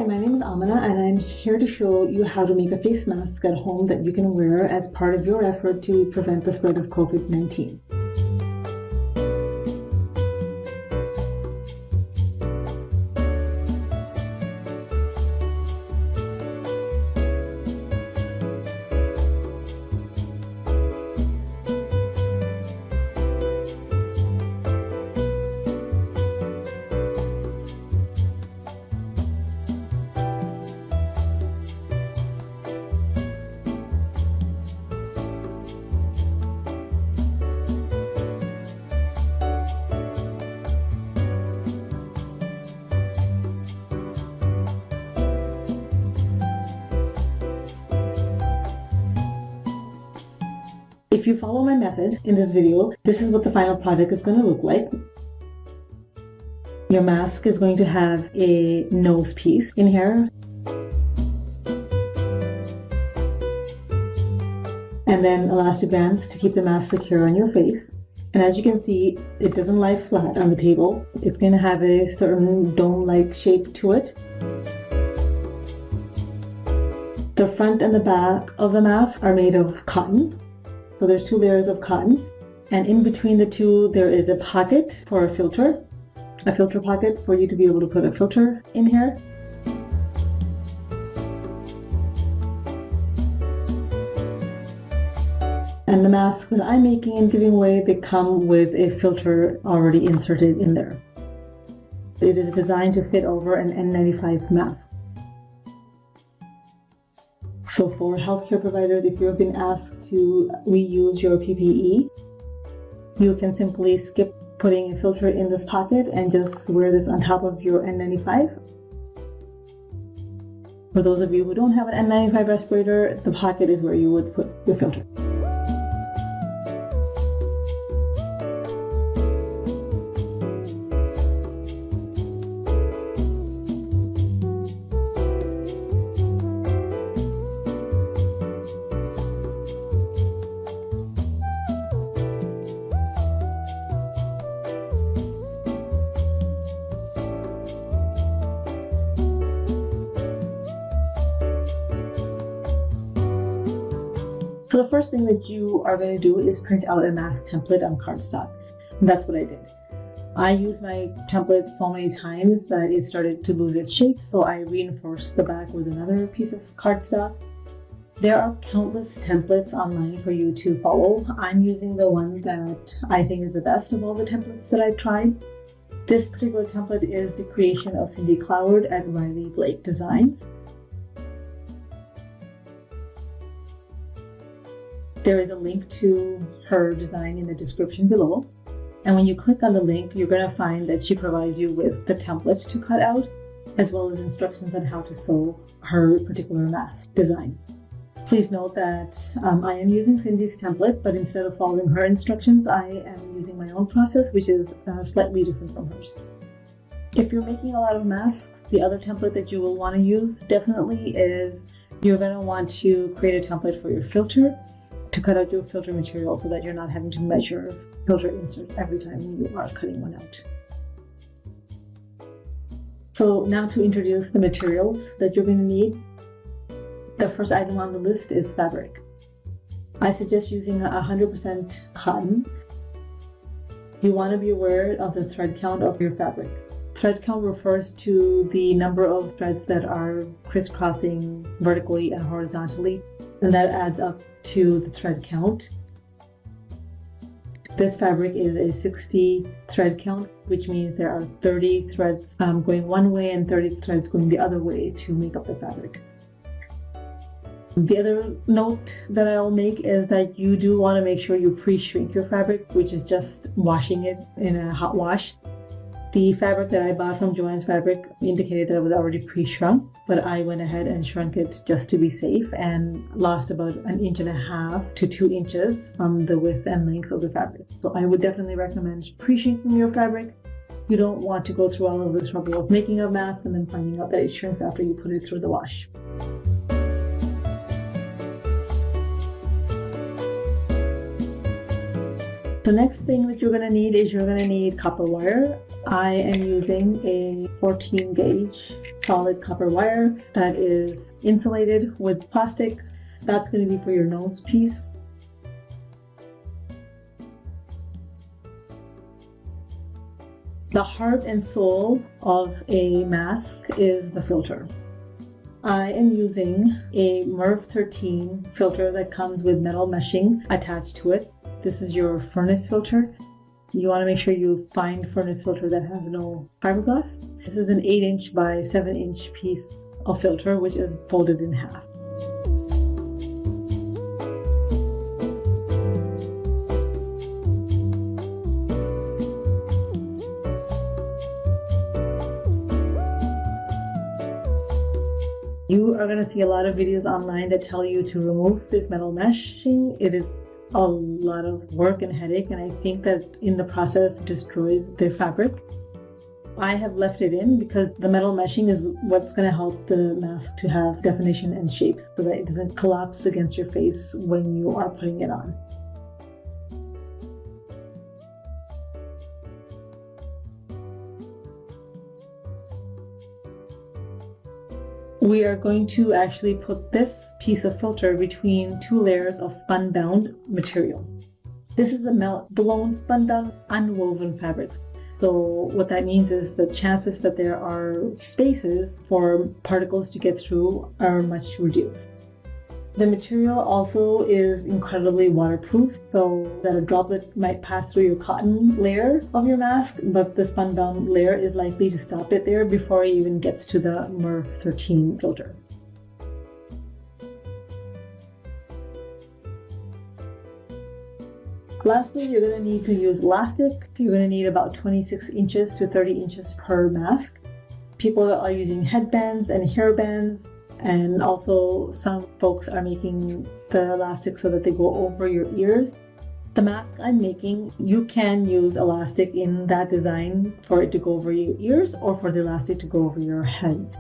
my name is Amina and I'm here to show you how to make a face mask at home that you can wear as part of your effort to prevent the spread of COVID-19. If you follow my method in this video, this is what the final product is going to look like. Your mask is going to have a nose piece in here. And then elastic bands to keep the mask secure on your face. And as you can see, it doesn't lie flat on the table. It's going to have a certain dome-like shape to it. The front and the back of the mask are made of cotton. So there's 2 layers of cotton, and in between the two there is a pocket for a filter pocket for you to be able to put a filter in here. And the masks that I'm making and giving away, they come with a filter already inserted in there. It is designed to fit over an N95 mask. So for healthcare providers, if you have been asked to reuse your PPE, you can simply skip putting a filter in this pocket and just wear this on top of your N95. For those of you who don't have an N95 respirator, the pocket is where you would put your filter. So the first thing that you are going to do is print out a mask template on cardstock. And that's what I did. I used my template so many times that it started to lose its shape, so I reinforced the back with another piece of cardstock. There are countless templates online for you to follow. I'm using the one that I think is the best of all the templates that I've tried. This particular template is the creation of Cindy Cloward at Riley Blake Designs. There is a link to her design in the description below. And when you click on the link, you're going to find that she provides you with the templates to cut out, as well as instructions on how to sew her particular mask design. Please note that I am using Cindy's template, but instead of following her instructions, I am using my own process, which is slightly different from hers. If you're making a lot of masks, the other template that you will want to use definitely is you're going to want to create a template for your filter, to cut out your filter material so that you're not having to measure filter inserts every time you are cutting one out. So now to introduce the materials that you're going to need. The first item on the list is fabric. I suggest using 100% cotton. You want to be aware of the thread count of your fabric. Thread count refers to the number of threads that are crisscrossing vertically and horizontally, and that adds up to the thread count. This fabric is a 60 thread count, which means there are 30 threads going one way and 30 threads going the other way to make up the fabric. The other note that I'll make is that you do want to make sure you pre-shrink your fabric, which is just washing it in a hot wash. The fabric that I bought from Joann's Fabric indicated that it was already pre-shrunk, but I went ahead and shrunk it just to be safe and lost about 1.5 to 2 inches from the width and length of the fabric. So I would definitely recommend pre-shrinking your fabric. You don't want to go through all of the trouble of making a mask and then finding out that it shrinks after you put it through the wash. The next thing that you're going to need is you're going to need copper wire I am using a 14 gauge solid copper wire that is insulated with plastic. That's going to be for your nose piece. The heart and soul of a mask is the filter. I am using a MERV 13 filter that comes with metal meshing attached to it. This is your furnace filter. You want to make sure you find furnace filter that has no fiberglass. This is an 8-inch by 7-inch piece of filter which is folded in half. You are going to see a lot of videos online that tell you to remove this metal meshing. It is a lot of work and headache, and I think that in the process it destroys the fabric. I have left it in because the metal meshing is what's going to help the mask to have definition and shape so that it doesn't collapse against your face when you are putting it on. We are going to actually put this piece of filter between 2 layers of spun bound material. This is a blown spun bound unwoven fabrics. So what that means is the chances that there are spaces for particles to get through are much reduced. The material also is incredibly waterproof, so that a droplet might pass through your cotton layer of your mask, but the spun bound layer is likely to stop it there before it even gets to the MERV 13 filter. Lastly, you're going to need to use elastic. You're going to need about 26 inches to 30 inches per mask. People are using headbands and hairbands. And also some folks are making the elastic so that they go over your ears. The mask I'm making, you can use elastic in that design for it to go over your ears or for the elastic to go over your head.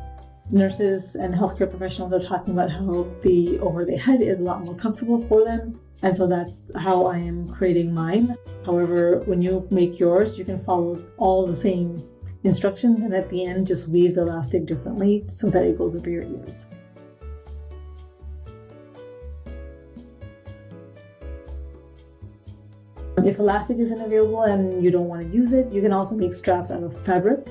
Nurses and healthcare professionals are talking about how the over the head is a lot more comfortable for them. And so that's how I am creating mine. However, when you make yours, you can follow all the same instructions and at the end just weave the elastic differently so that it goes over your ears. If elastic isn't available and you don't want to use it, you can also make straps out of fabric.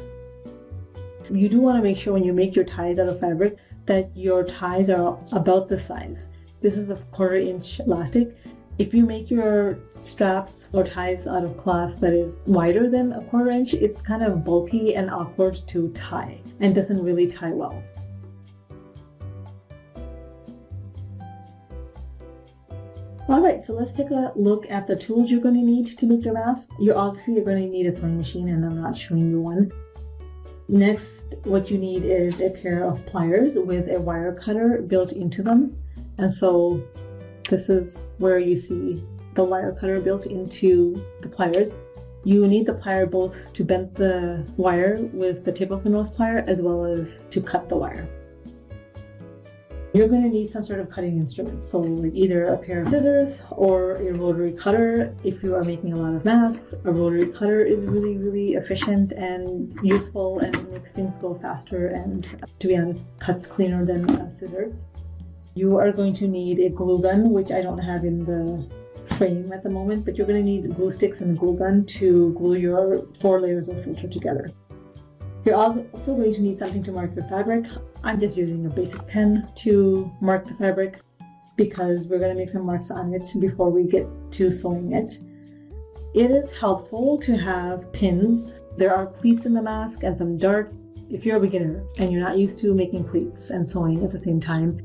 You do want to make sure when you make your ties out of fabric that your ties are about the size. This is a 1/4 inch elastic. If you make your straps or ties out of cloth that is wider than a 1/4 inch, it's kind of bulky and awkward to tie and doesn't really tie well. Alright, so let's take a look at the tools you're going to need to make your mask. You're obviously going to need a sewing machine, and I'm not showing you one. Next, what you need is a pair of pliers with a wire cutter built into them. And so this is where you see the wire cutter built into the pliers. You need the plier both to bend the wire with the tip of the nose plier as well as to cut the wire. You're going to need some sort of cutting instrument, so like either a pair of scissors or a rotary cutter. If you are making a lot of masks, a rotary cutter is really efficient and useful and makes things go faster and, to be honest, cuts cleaner than a scissor. You are going to need a glue gun, which I don't have in the frame at the moment, but you're going to need glue sticks and a glue gun to glue your 4 layers of filter together. You're also going to need something to mark your fabric. I'm just using a basic pen to mark the fabric because we're going to make some marks on it before we get to sewing it. It is helpful to have pins. There are pleats in the mask and some darts. If you're a beginner and you're not used to making pleats and sewing at the same time,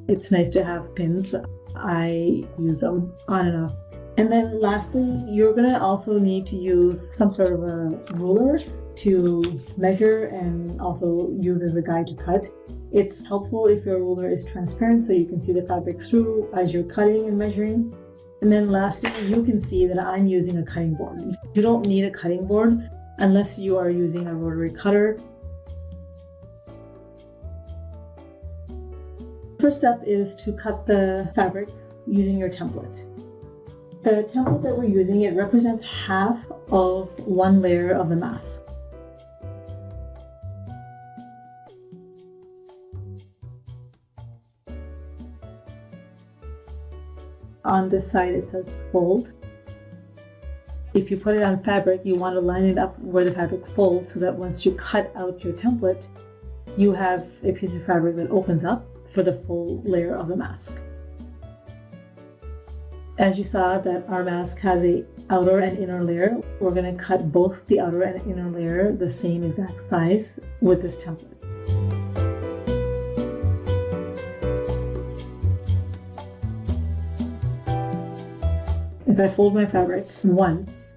it's nice to have pins. I use them on and off. And then lastly, you're going to also need to use some sort of a ruler to measure and also use as a guide to cut. It's helpful if your ruler is transparent so you can see the fabric through as you're cutting and measuring. And then lastly, you can see that I'm using a cutting board. You don't need a cutting board unless you are using a rotary cutter. First step is to cut the fabric using your template. The template that we're using, it represents half of 1 layer of the mask. On this side it says fold. If you put it on fabric, you want to line it up where the fabric folds so that once you cut out your template, you have a piece of fabric that opens up for the full layer of the mask. As you saw that our mask has a outer and inner layer, we're going to cut both the outer and inner layer the same exact size with this template. If I fold my fabric once,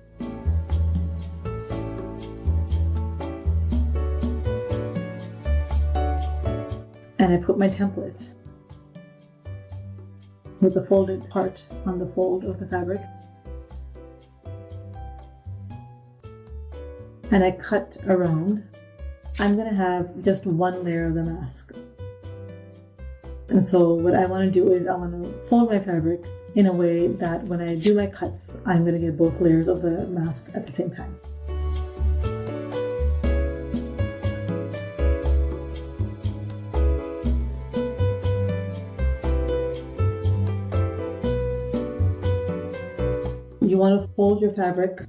and I put my template with the folded part on the fold of the fabric, and I cut around, I'm going to have just one layer of the mask. And so what I want to do is I want to fold my fabric in a way that when I do my cuts, I'm going to get both layers of the mask at the same time. You want to fold your fabric,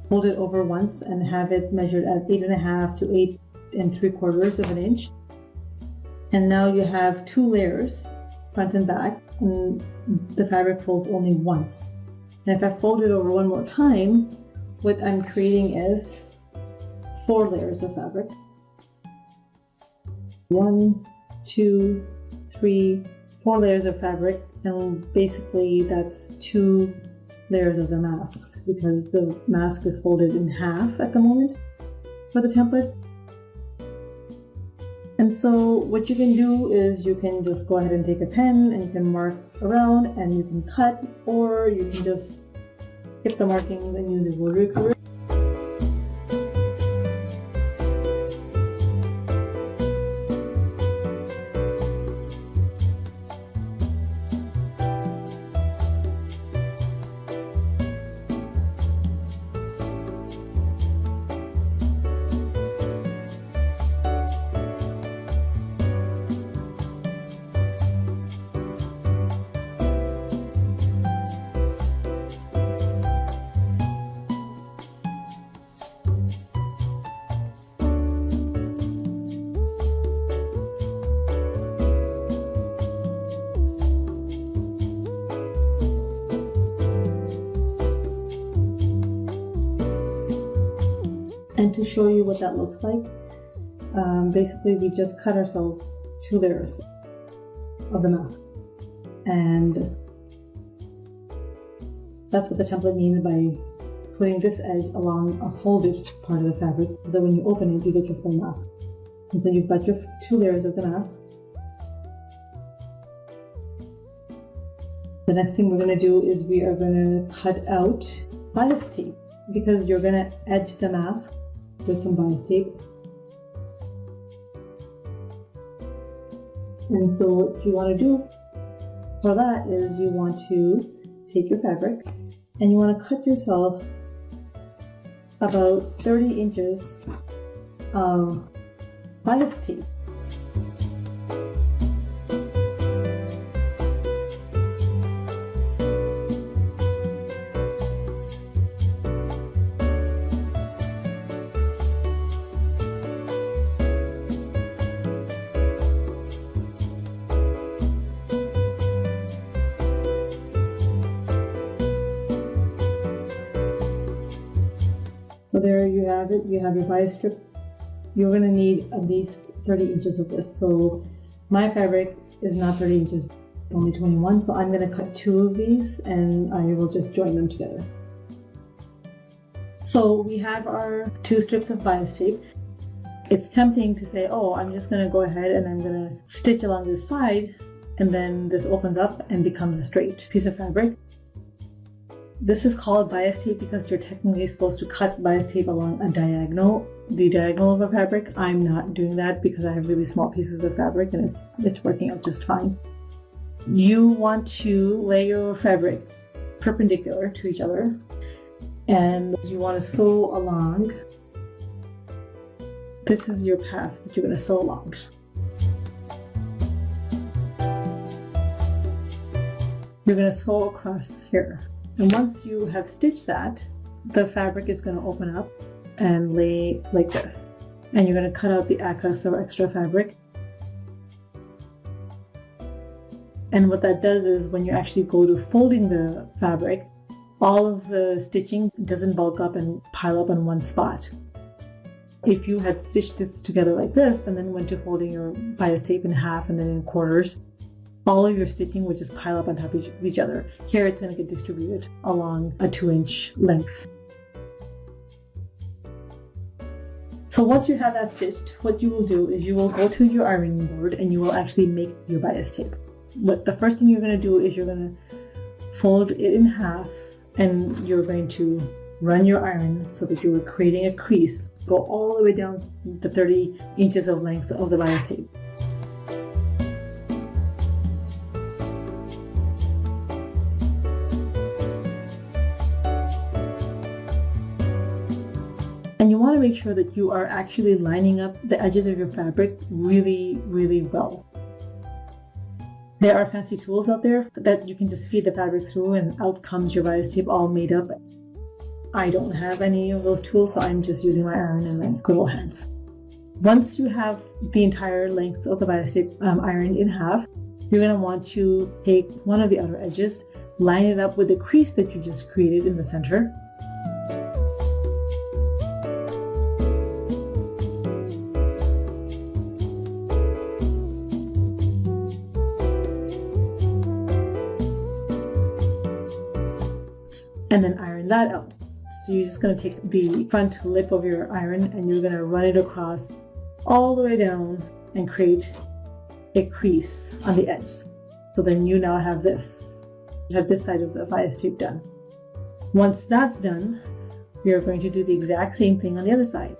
fold it over once and have it measured at 8.5 to 8 3/4 of an inch. And now you have two layers, front and back, and the fabric folds only once. And if I fold it over one more time, what I'm creating is 4 layers of fabric. 1, 2, 3, 4 layers of fabric, and basically that's 2 layers of the mask because the mask is folded in half at the moment for the template. And so what you can do is you can just go ahead and take a pen and you can mark around and you can cut, or you can just skip the markings and use a rotary cutter. And to show you what that looks like, basically we just cut ourselves 2 layers of the mask. And that's what the template means by putting this edge along a folded part of the fabric so that when you open it, you get your full mask. And so you've got your 2 layers of the mask. The next thing we're going to do is we are going to cut out bias tape, because you're going to edge the mask with some bias tape. And so what you want to do for that is you want to take your fabric and you want to cut yourself about 30 inches of bias tape. So there you have it, you have your bias strip. You're going to need at least 30 inches of this. So my fabric is not 30 inches, it's only 21. So I'm going to cut 2 of these and I will just join them together. So we have our 2 strips of bias tape. It's tempting to say, oh, I'm just going to go ahead and I'm going to stitch along this side, and then this opens up and becomes a straight piece of fabric. This is called bias tape because you're technically supposed to cut bias tape along a diagonal, the diagonal of a fabric. I'm not doing that because I have really small pieces of fabric and it's working out just fine. You want to lay your fabric perpendicular to each other, and you want to sew along. This is your path that you're going to sew along. you're going to sew across here. And once you have stitched that, the fabric is going to open up and lay like this. And you're going to cut out the excess or extra fabric. And what that does is when you actually go to folding the fabric, all of the stitching doesn't bulk up and pile up on one spot. If you had stitched this together like this and then went to folding your bias tape in half and then in quarters, all of your stitching would just pile up on top of each other. Here it's going to get distributed along a 2-inch length. So once you have that stitched, what you will do is you will go to your ironing board and you will actually make your bias tape. But the first thing you're going to do is you're going to fold it in half and you're going to run your iron so that you are creating a crease. Go all the way down the 30 inches of length of the bias tape. And you want to make sure that you are actually lining up the edges of your fabric really, really well. There are fancy tools out there that you can just feed the fabric through and out comes your bias tape all made up. I don't have any of those tools, so I'm just using my iron and my good old hands. Once you have the entire length of the bias tape ironed in half, you're going to want to take one of the outer edges, line it up with the crease that you just created in the center. And then iron that out. So you're just going to take the front lip of your iron and you're going to run it across all the way down and create a crease on the edge. So then you now have this. You have this side of the bias tape done. Once that's done, you're going to do the exact same thing on the other side.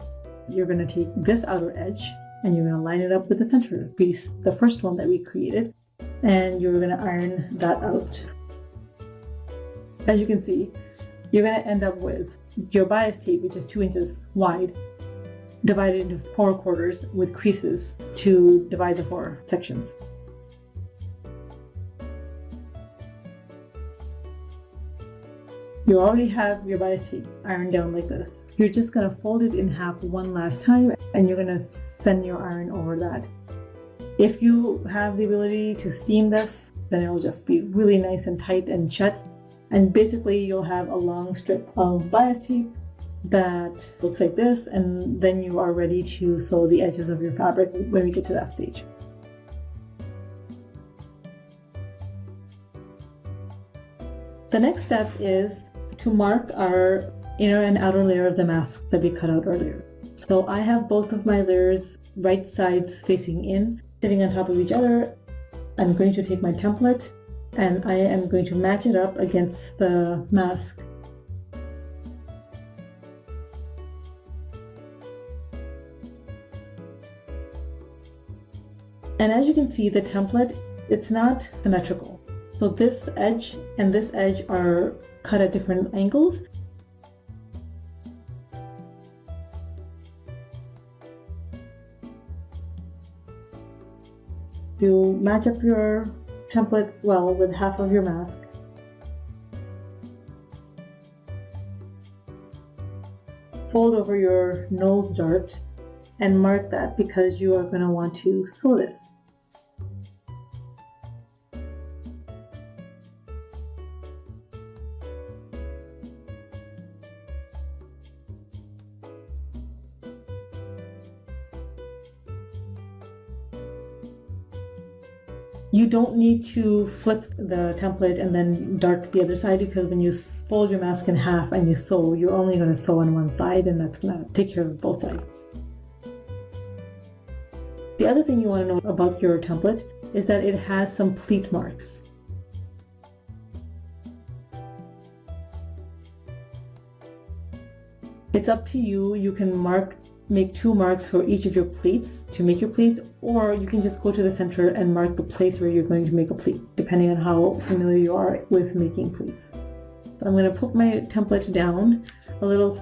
You're going to take this outer edge and you're going to line it up with the center piece, the first one that we created, and you're going to iron that out. As you can see, you're going to end up with your bias tape, which is 2 inches wide, divided into 4 quarters with creases to divide the 4 sections. You already have your bias tape ironed down like this. You're just going to fold it in half one last time and you're going to send your iron over that. If you have the ability to steam this, then it will just be really nice and tight and shut. And basically you'll have a long strip of bias tape that looks like this, and then you are ready to sew the edges of your fabric when we get to that stage. The next step is to mark our inner and outer layer of the mask that we cut out earlier. So I have both of my layers right sides facing in, sitting on top of each other. I'm going to take my template and I am going to match it up against the mask. And as you can see, the template, it's not symmetrical. So this edge and this edge are cut at different angles. You match up your template well with half of your mask. Fold over your nose dart and mark that because you are going to want to sew this. You don't need to flip the template and then dart the other side, because when you fold your mask in half and you sew, you're only going to sew on one side, and that's going to take care of both sides. The other thing you want to know about your template is that it has some pleat marks. It's up to you. You can make 2 marks for each of your pleats to make your pleats, or you can just go to the center and mark the place where you're going to make a pleat, depending on how familiar you are with making pleats. So I'm going to put my template down a little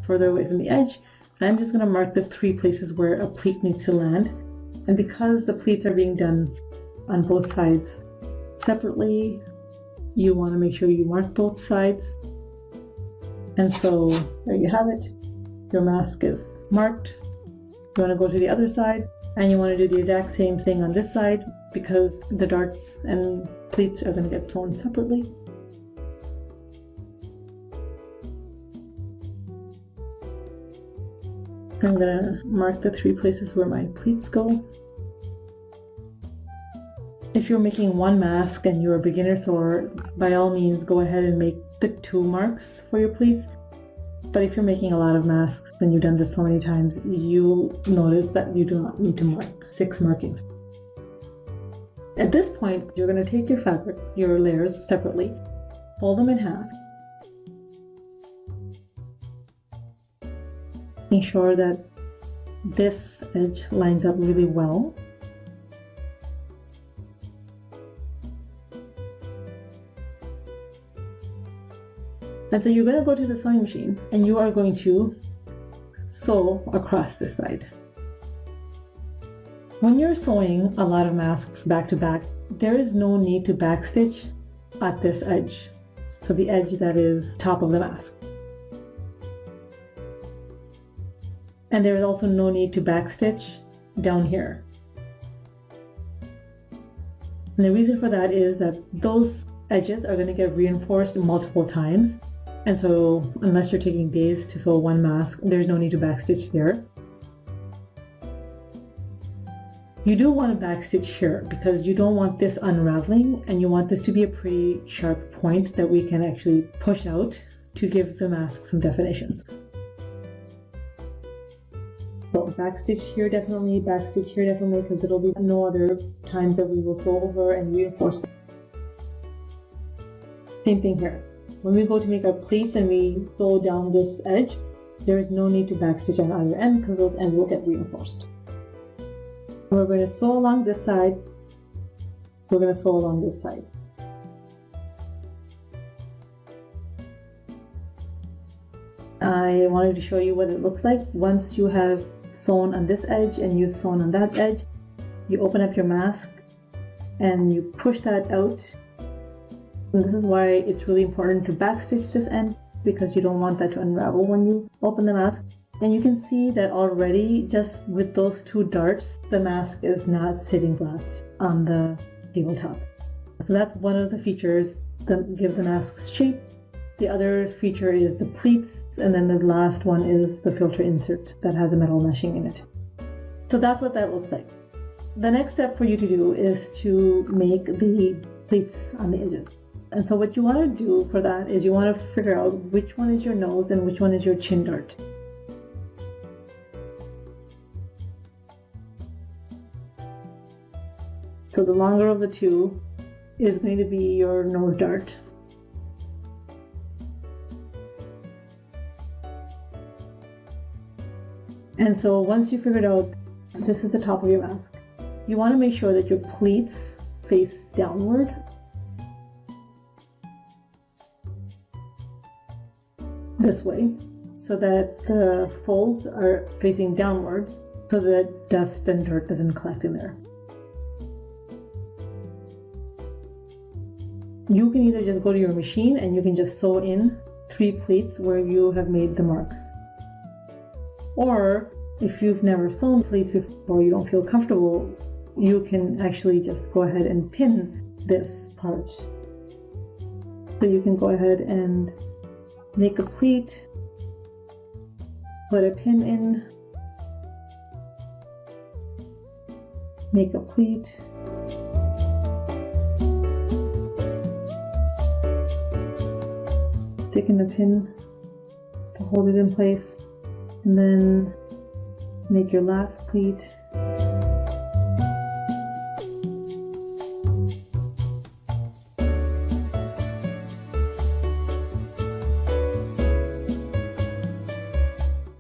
further away from the edge. I'm just going to mark the 3 places where a pleat needs to land. And because the pleats are being done on both sides separately, you want to make sure you mark both sides. And so there you have it. Your mask is marked. You want to go to the other side, and you want to do the exact same thing on this side because the darts and pleats are going to get sewn separately. I'm going to mark the 3 places where my pleats go. If you're making one mask and you're a beginner sewer, by all means go ahead and make the 2 marks for your pleats. But if you're making a lot of masks and you've done this so many times, you'll notice that you do not need to mark 6 markings. At this point, you're going to take your fabric, your layers separately, fold them in half. Make sure that this edge lines up really well. And so you're going to go to the sewing machine and you are going to sew across this side. When you're sewing a lot of masks back to back, there is no need to backstitch at this edge. So the edge that is top of the mask. And there is also no need to backstitch down here. And the reason for that is that those edges are going to get reinforced multiple times. And so unless you're taking days to sew one mask, there's no need to backstitch there. You do want to backstitch here because you don't want this unraveling, and you want this to be a pretty sharp point that we can actually push out to give the mask some definition. So backstitch here definitely, backstitch here definitely, because there'll be no other times that we will sew over and reinforce them. Same thing here. When we go to make our pleats and we sew down this edge, there is no need to backstitch on either end because those ends will get reinforced. We're going to sew along this side. We're going to sew along this side. I wanted to show you what it looks like once you have sewn on this edge and you've sewn on that edge. You open up your mask and you push that out. And this is why it's really important to backstitch this end, because you don't want that to unravel when you open the mask. And you can see that already, just with those 2 darts, the mask is not sitting flat on the tabletop. So that's one of the features that gives the mask shape. The other feature is the pleats, and then the last one is the filter insert that has a metal meshing in it. So that's what that looks like. The next step for you to do is to make the pleats on the edges. And so what you want to do for that is you want to figure out which one is your nose and which one is your chin dart. So the longer of the 2 is going to be your nose dart. And so once you figured out this is the top of your mask, you want to make sure that your pleats face downward. This way, so that the folds are facing downwards, so that dust and dirt doesn't collect in there. You can either just go to your machine and you can just sew in 3 pleats where you have made the marks. Or if you've never sewn pleats before, you don't feel comfortable, you can actually just go ahead and pin this part. So you can go ahead and make a pleat, put a pin in, make a pleat, stick in the pin to hold it in place, and then make your last pleat.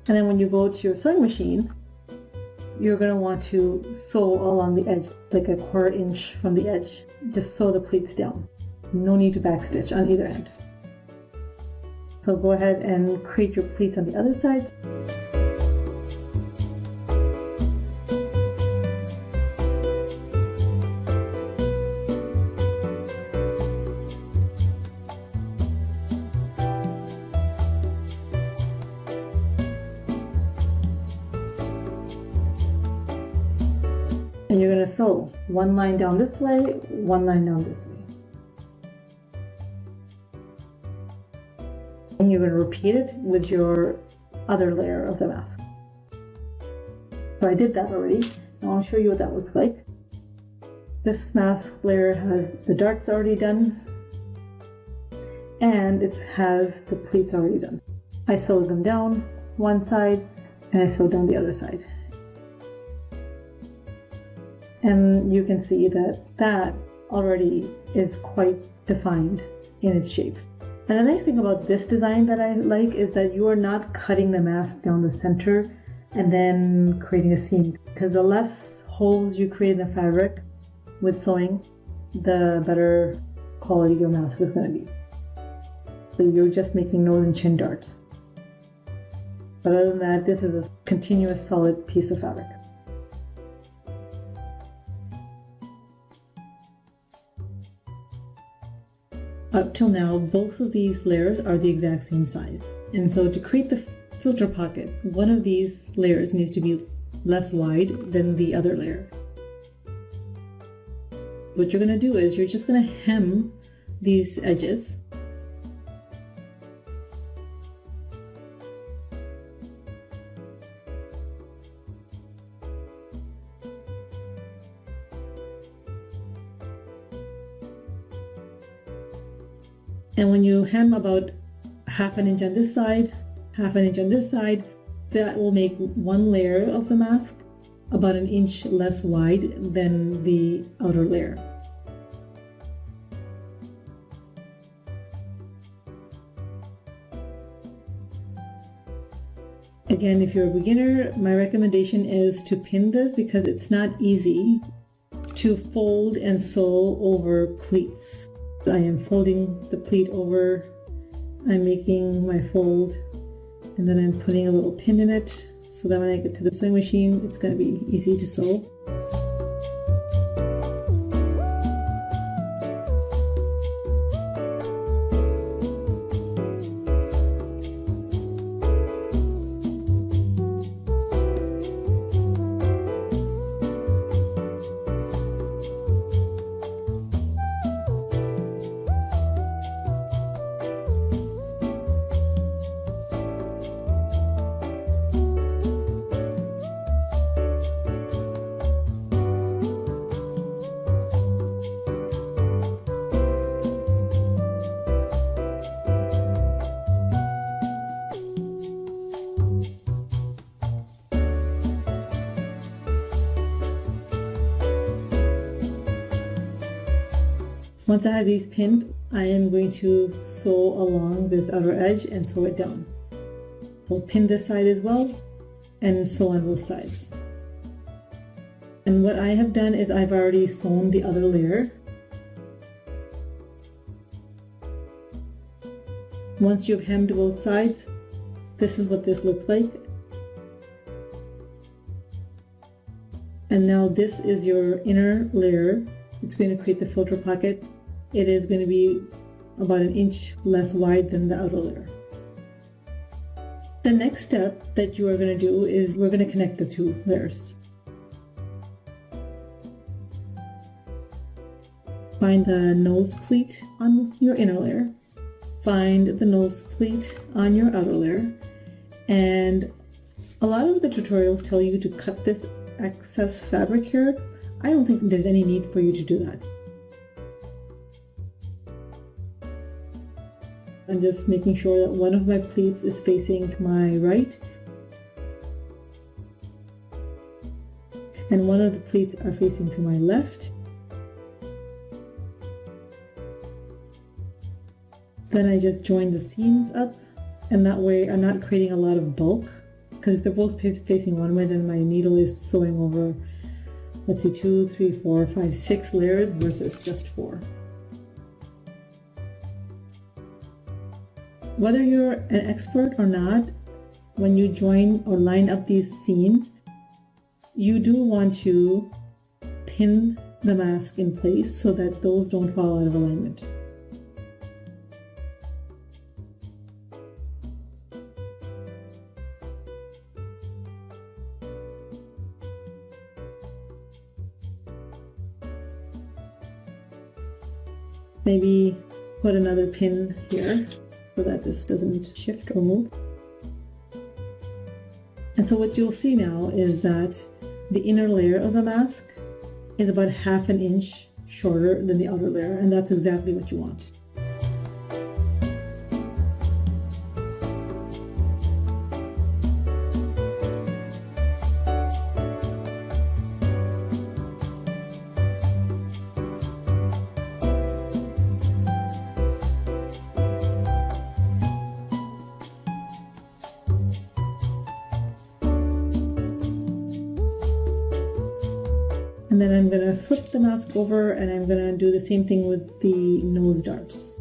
And then when you go to your sewing machine, you're going to want to sew along the edge, like a 1/4 inch from the edge. Just sew the pleats down. No need to backstitch on either end. So go ahead and create your pleats on the other side. And you're going to sew one line down this way, one line down this way. And you're going to repeat it with your other layer of the mask. So I did that already. Now I'll show you what that looks like. This mask layer has the darts already done, and it has the pleats already done. I sewed them down one side, and I sewed down the other side. And you can see that that already is quite defined in its shape. And the nice thing about this design that I like is that you are not cutting the mask down the center and then creating a seam, because the less holes you create in the fabric with sewing, the better quality your mask is going to be. So you're just making nose and chin darts. But other than that, this is a continuous solid piece of fabric. Up till now, both of these layers are the exact same size. And so to create the filter pocket, one of these layers needs to be less wide than the other layer. What you're going to do is you're just going to hem these edges. And when you hem about half an inch on this side, half an inch on this side, that will make one layer of the mask about an inch less wide than the outer layer. Again, if you're a beginner, my recommendation is to pin this because it's not easy to fold and sew over pleats. I am folding the pleat over, I'm making my fold, and then I'm putting a little pin in it so that when I get to the sewing machine, it's going to be easy to sew. Once I have these pinned, I am going to sew along this outer edge and sew it down. So pin this side as well and sew on both sides. And what I have done is I've already sewn the other layer. Once you've hemmed both sides, this is what this looks like. And now this is your inner layer. It's going to create the filter pocket. It is going to be about an inch less wide than the outer layer. The next step that you are going to do is we're going to connect the two layers. Find the nose pleat on your inner layer. Find the nose pleat on your outer layer. And a lot of the tutorials tell you to cut this excess fabric here. I don't think there's any need for you to do that. I'm just making sure that one of my pleats is facing to my right and one of the pleats are facing to my left. Then I just join the seams up, and that way I'm not creating a lot of bulk, because if they're both facing one way, then my needle is sewing over, let's see, 2, 3, 4, 5, 6 layers versus just 4. Whether you're an expert or not, when you join or line up these seams, you do want to pin the mask in place so that those don't fall out of alignment. maybe put another pin here so that this doesn't shift or move. And so what you'll see now is that the inner layer of the mask is about 1/2 inch shorter than the outer layer, and that's exactly what you want. And then I'm going to flip the mask over and I'm going to do the same thing with the nose darts.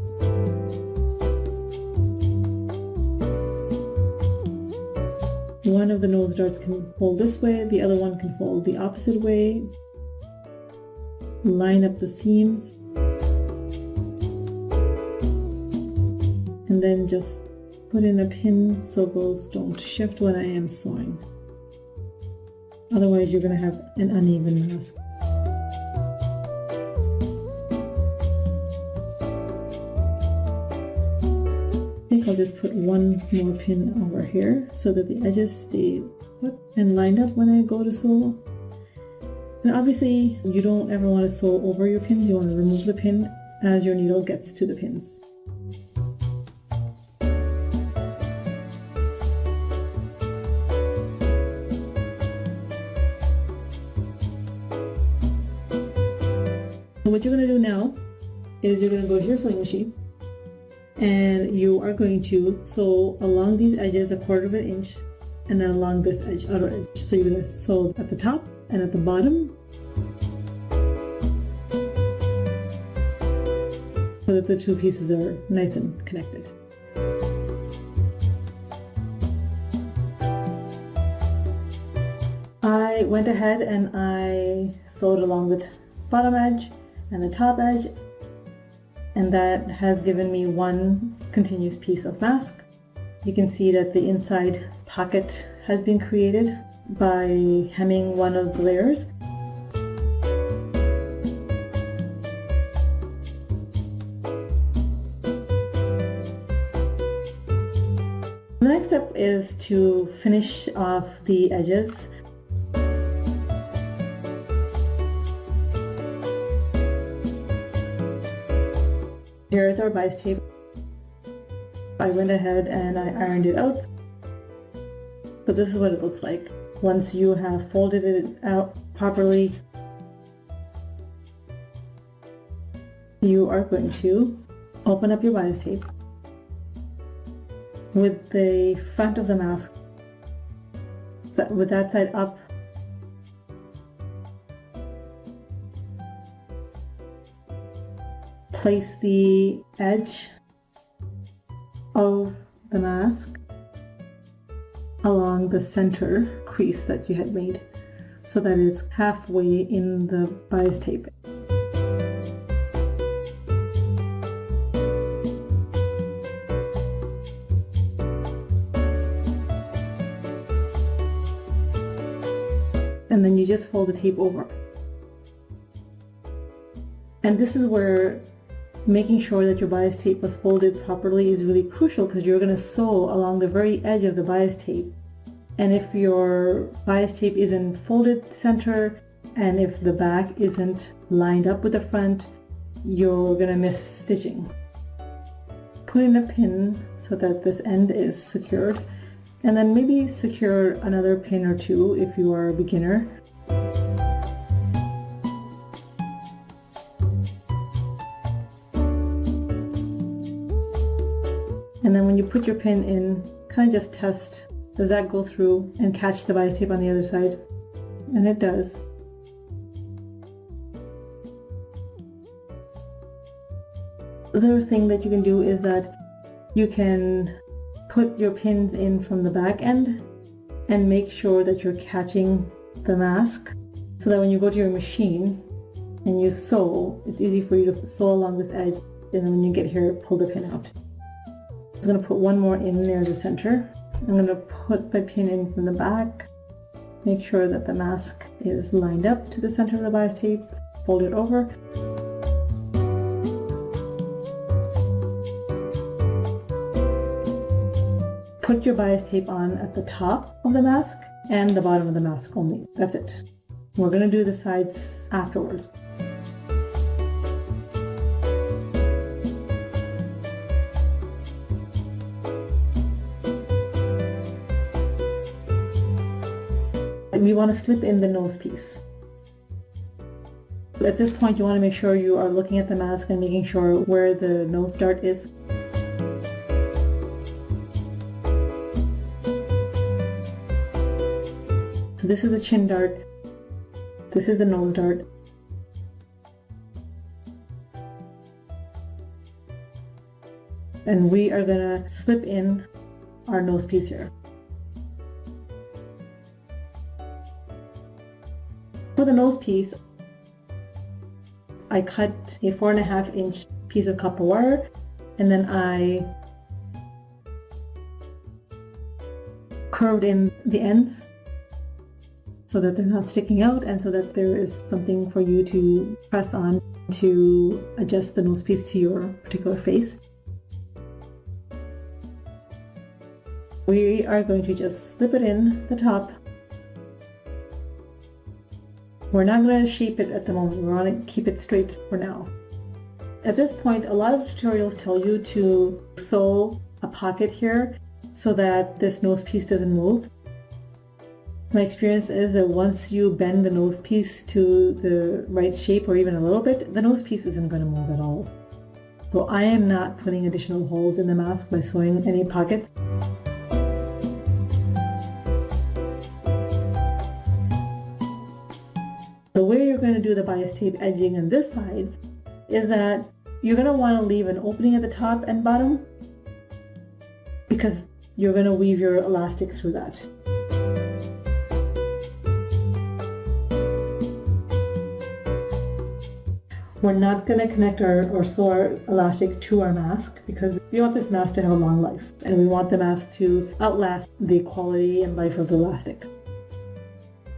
One of the nose darts can fold this way, the other one can fold the opposite way. Line up the seams. And then just put in a pin so those don't shift when I am sewing. Otherwise, you're going to have an uneven mask. I think I'll just put one more pin over here so that the edges stay put and lined up when I go to sew. And obviously, you don't ever want to sew over your pins. You want to remove the pin as your needle gets to the pins. So what you're going to do now is you're going to go to your sewing machine and you are going to sew along these edges 1/4 inch and then along this edge, outer edge. So you're going to sew at the top and at the bottom so that the two pieces are nice and connected. I went ahead and I sewed along the bottom edge and the top edge, and that has given me one continuous piece of mask. You can see that the inside pocket has been created by hemming one of the layers. The next step is to finish off the edges. Here's our bias tape. I went ahead and I ironed it out. So this is what it looks like once you have folded it out properly. You are going to open up your bias tape with the front of the mask, with that side up. Place the edge of the mask along the center crease that you had made so that it's halfway in the bias tape. And then you just fold the tape over. And this is where making sure that your bias tape was folded properly is really crucial, because you're going to sew along the very edge of the bias tape. And if your bias tape isn't folded center, and if the back isn't lined up with the front, you're going to miss stitching. Put in a pin so that this end is secured, and then maybe secure another pin or two if you are a beginner. And then when you put your pin in, kind of just test, does that go through and catch the bias tape on the other side? And it does. The other thing that you can do is that you can put your pins in from the back end and make sure that you're catching the mask, so that when you go to your machine and you sew, it's easy for you to sew along this edge, and then when you get here, pull the pin out. I'm going to put one more in near the center. I'm going to put my pin in from the back, make sure that the mask is lined up to the center of the bias tape, fold it over. put your bias tape on at the top of the mask and the bottom of the mask only. That's it. We're going to do the sides afterwards. We want to slip in the nose piece. At this point, you want to make sure you are looking at the mask and making sure where the nose dart is. So this is the chin dart. This is the nose dart. And we are going to slip in our nose piece here. For the nose piece, I cut a 4.5 inch piece of copper wire, and then I curved in the ends so that they're not sticking out and so that there is something for you to press on to adjust the nose piece to your particular face. We are going to just slip it in the top. We're not going to shape it at the moment. We want to keep it straight for now. At this point, a lot of tutorials tell you to sew a pocket here so that this nose piece doesn't move. My experience is that once you bend the nose piece to the right shape or even a little bit, the nose piece isn't going to move at all. So I am not putting additional holes in the mask by sewing any pockets. The way you're going to do the bias tape edging on this side is that you're going to want to leave an opening at the top and bottom because you're going to weave your elastic through that. We're not going to connect or sew our elastic to our mask because we want this mask to have a long life and we want the mask to outlast the quality and life of the elastic.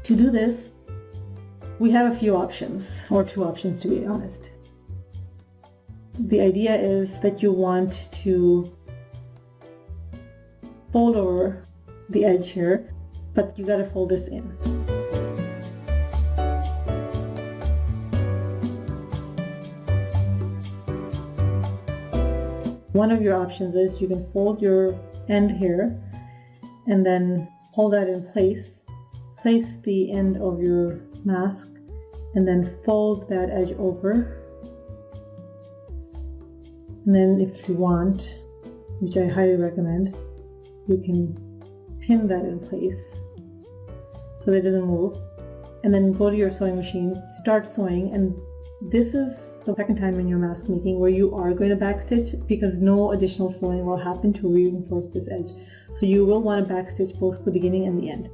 To do this, we have a few options, or two options to be honest. The idea is that you want to fold over the edge here, but you got to fold this in. One of your options is you can fold your end here and then hold that in place. Place the end of your mask and then fold that edge over. And then if you want, which I highly recommend, you can pin that in place so that it doesn't move. And then go to your sewing machine, start sewing, and this is the second time in your mask making where you are going to backstitch because no additional sewing will happen to reinforce this edge. So you will want to backstitch both the beginning and the end.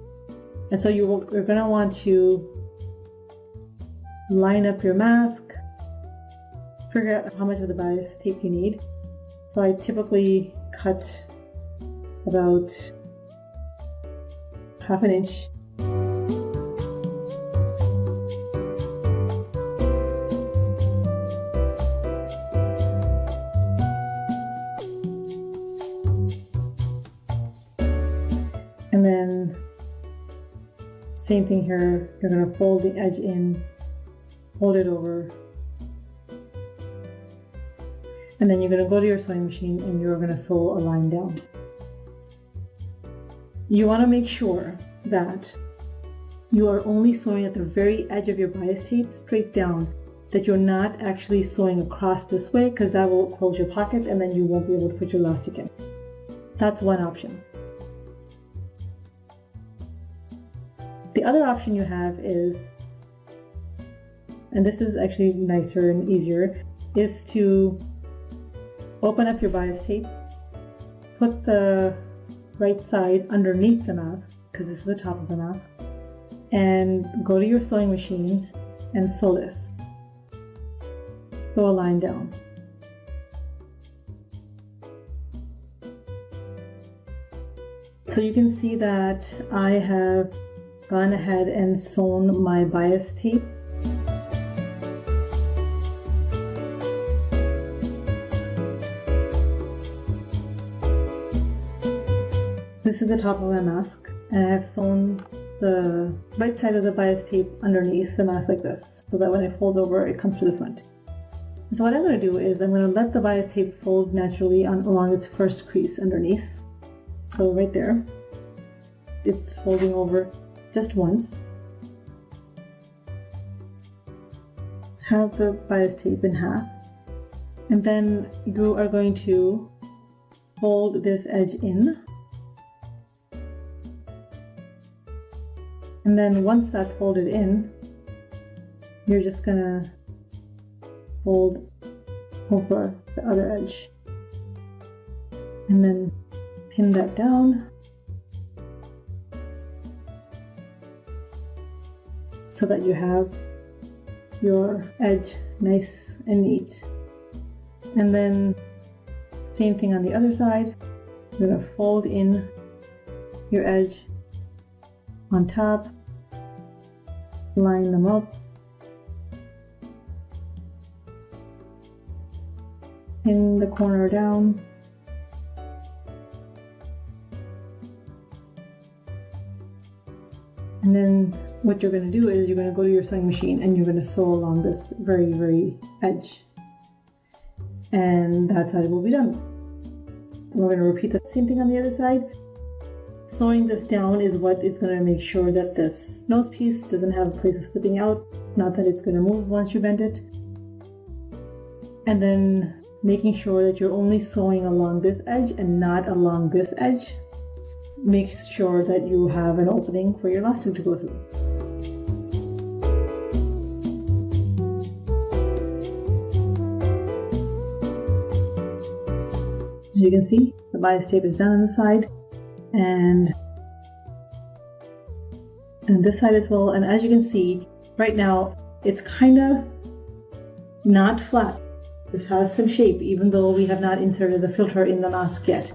And so you're going to want to line up your mask, figure out how much of the bias tape you need. So I typically cut about 1/2 inch. And then same thing here, you're going to fold the edge in, fold it over, and then you're going to go to your sewing machine and you're going to sew a line down. You want to make sure that you are only sewing at the very edge of your bias tape straight down, that you're not actually sewing across this way because that will close your pocket and then you won't be able to put your elastic in. That's one option. The other option you have is, and this is actually nicer and easier, is to open up your bias tape, put the right side underneath the mask, because this is the top of the mask, and go to your sewing machine and sew this. Sew a line down. So you can see that I have gone ahead and sewn my bias tape. This is the top of my mask, and I have sewn the right side of the bias tape underneath the mask like this, so that when it folds over, it comes to the front. And so what I'm going to do is I'm going to let the bias tape fold naturally along its first crease underneath. So right there, it's folding over just once. Have the bias tape in half, and then you are going to fold this edge in, and then once that's folded in, you're just gonna fold over the other edge and then pin that down so that you have your edge nice and neat. And then same thing on the other side. You're going to fold in your edge on top, line them up, pin the corner down, and then what you're going to do is you're going to go to your sewing machine and you're going to sew along this very edge, and that's how it will be done. We're going to repeat the same thing on the other side. Sewing this down is what is going to make sure that this nose piece doesn't have a place of slipping out, not that it's going to move once you bend it. And then making sure that you're only sewing along this edge and not along this edge makes sure that you have an opening for your elastic to go through. As you can see, the bias tape is done on the side and this side as well. And as you can see, right now it's kind of not flat. This has some shape, even though we have not inserted the filter in the mask yet.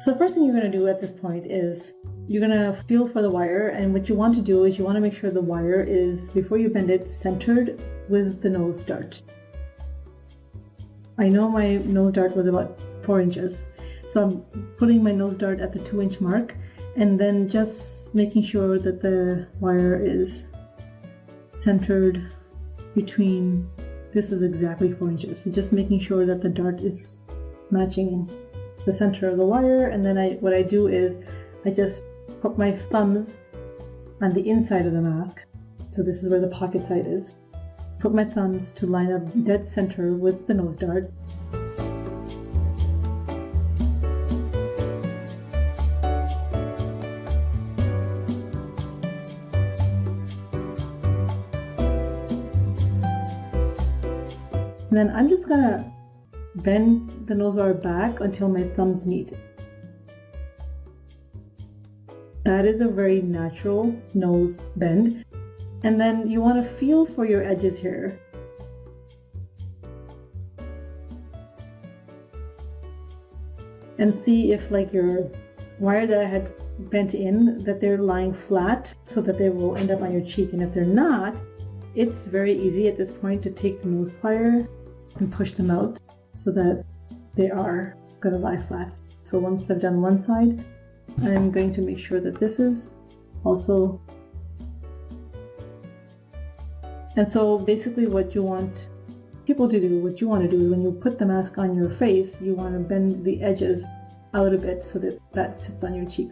So the first thing you're going to do at this point is you're going to feel for the wire, and what you want to do is you want to make sure the wire is, before you bend it, centered with the nose dart. I know my nose dart was about 4 inches, so I'm putting my nose dart at the 2-inch mark, and then just making sure that the wire is centered between, this is exactly 4 inches, so just making sure that the dart is matching the center of the wire. And then what I do is I just put my thumbs on the inside of the mask, so this is where the pocket side is. Put my thumbs to line up dead center with the nose dart. And then I'm just gonna bend the nose wire back until my thumbs meet. That is a very natural nose bend. And then you want to feel for your edges here. And see if, like, your wire that I had bent in, that they're lying flat so that they will end up on your cheek. And if they're not, it's very easy at this point to take the nose plier and push them out so that they are going to lie flat. So once I've done one side, I'm going to make sure that this is also. And so basically what you want people to do, what you want to do is when you put the mask on your face, you want to bend the edges out a bit so that that sits on your cheek.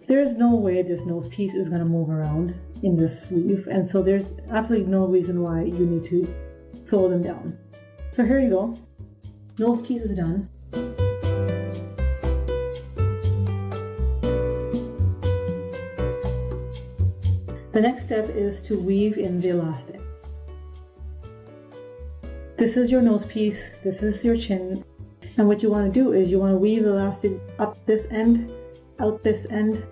There is no way this nose piece is going to move around in this sleeve, and so there's absolutely no reason why you need to sew them down. So here you go. Nose piece is done. The next step is to weave in the elastic. This is your nose piece, this is your chin, and what you want to do is you want to weave the elastic up this end, out this end,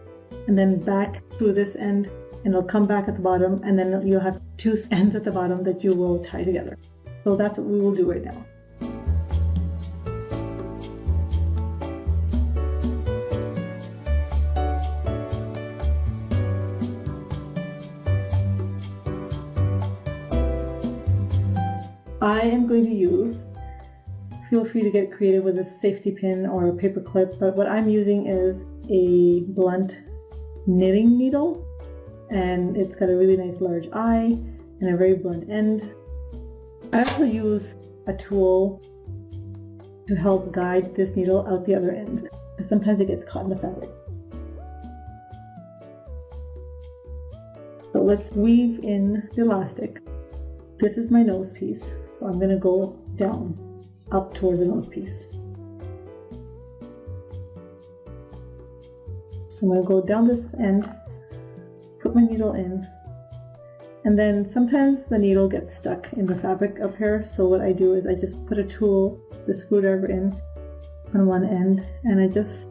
and then back through this end, and it'll come back at the bottom, and then you'll have 2 ends at the bottom that you will tie together. So that's what we will do right now. I am going to use, feel free to get creative with a safety pin or a paper clip, but what I'm using is a blunt knitting needle, and it's got a really nice large eye and a very blunt end. I also use a tool to help guide this needle out the other end, because sometimes it gets caught in the fabric. So let's weave in the elastic. This is my nose piece, so I'm going to go down, up towards the nose piece. So I'm going to go down this end, put my needle in, and then sometimes the needle gets stuck in the fabric up here, so what I do is I just put a tool, the screwdriver, in on one end, and I just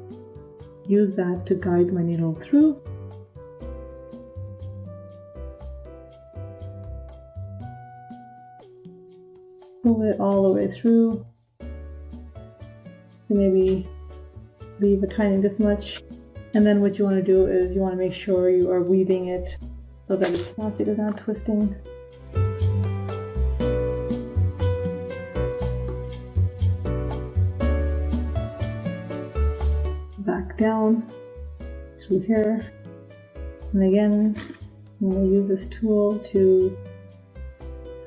use that to guide my needle through. Pull it all the way through. Maybe leave a tiny this much. And then what you want to do is you want to make sure you are weaving it so that its elastic is not twisting. Back down through here. And again, I'm going to use this tool to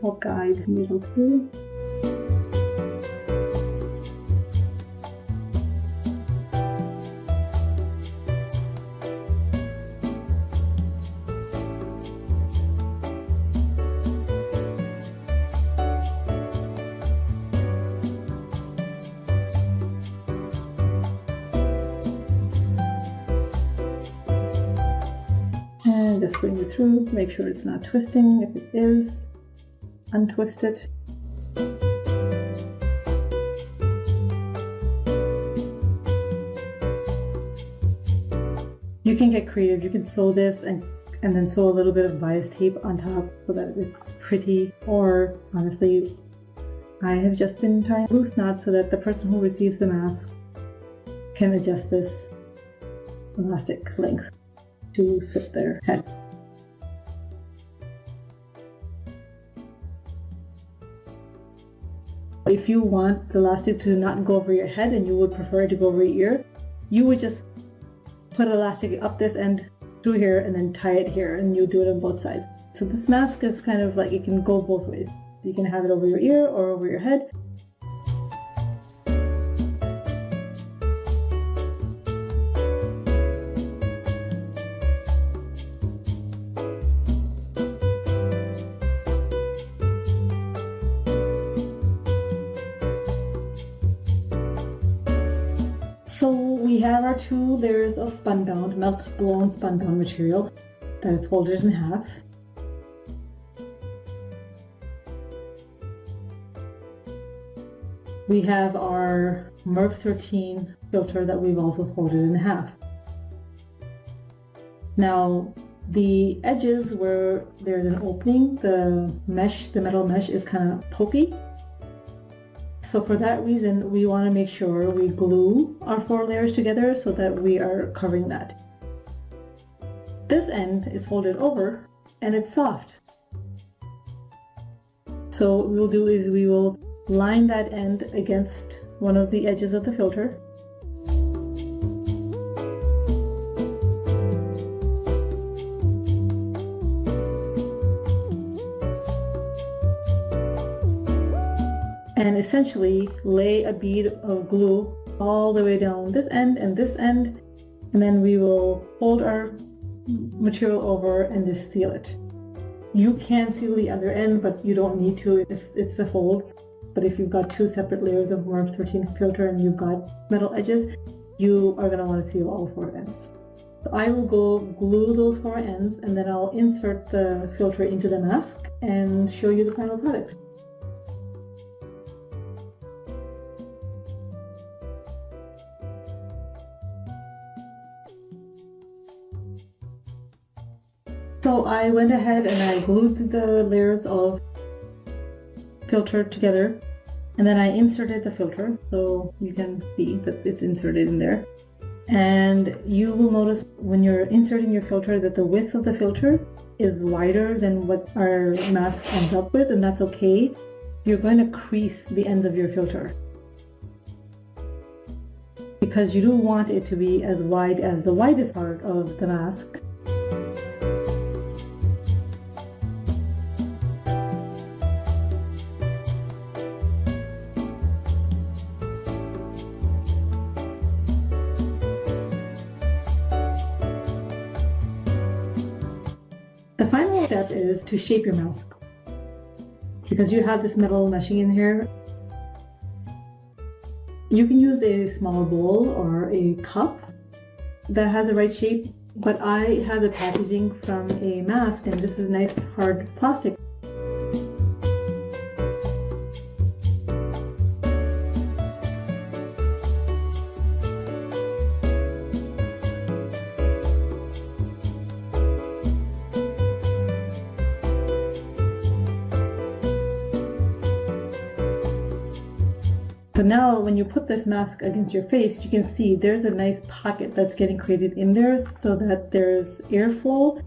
help guide the needle through. And just bring it through, make sure it's not twisting. If it is, untwist it. You can get creative. You can sew this and then sew a little bit of bias tape on top so that it's pretty. Or honestly, I have just been tying loose knots so that the person who receives the mask can adjust this elastic length to fit their head. If you want the elastic to not go over your head and you would prefer it to go over your ear, you would just put elastic up this end through here and then tie it here, and you do it on both sides. So this mask is kind of like, it can go both ways. You can have it over your ear or over your head. So we have our 2 layers of spunbound, melt blown spunbound material that is folded in half. We have our MERV 13 filter that we've also folded in half. Now the edges where there's an opening, the metal mesh is kind of pokey. So for that reason, we want to make sure we glue our 4 layers together so that we are covering that. This end is folded over and it's soft. So what we'll do is we will line that end against one of the edges of the filter. And essentially lay a bead of glue all the way down this end, and then we will fold our material over and just seal it. You can seal the other end, but you don't need to if it's a fold. But if you've got 2 separate layers of MERV 13 filter and you've got metal edges, you are going to want to seal all 4 ends. So I will go glue those 4 ends, and then I'll insert the filter into the mask and show you the final product. So I went ahead and I glued the layers of filter together, and then I inserted the filter, so you can see that it's inserted in there. And you will notice when you're inserting your filter that the width of the filter is wider than what our mask ends up with, and that's okay. you're going to crease the ends of your filter, because you don't want it to be as wide as the widest part of the mask. The final step is to shape your mask. Because you have this metal meshing in here, you can use a small bowl or a cup that has the right shape, but I have the packaging from a mask, and this is nice hard plastic. So now when you put this mask against your face, you can see there's a nice pocket that's getting created in there so that there's airflow.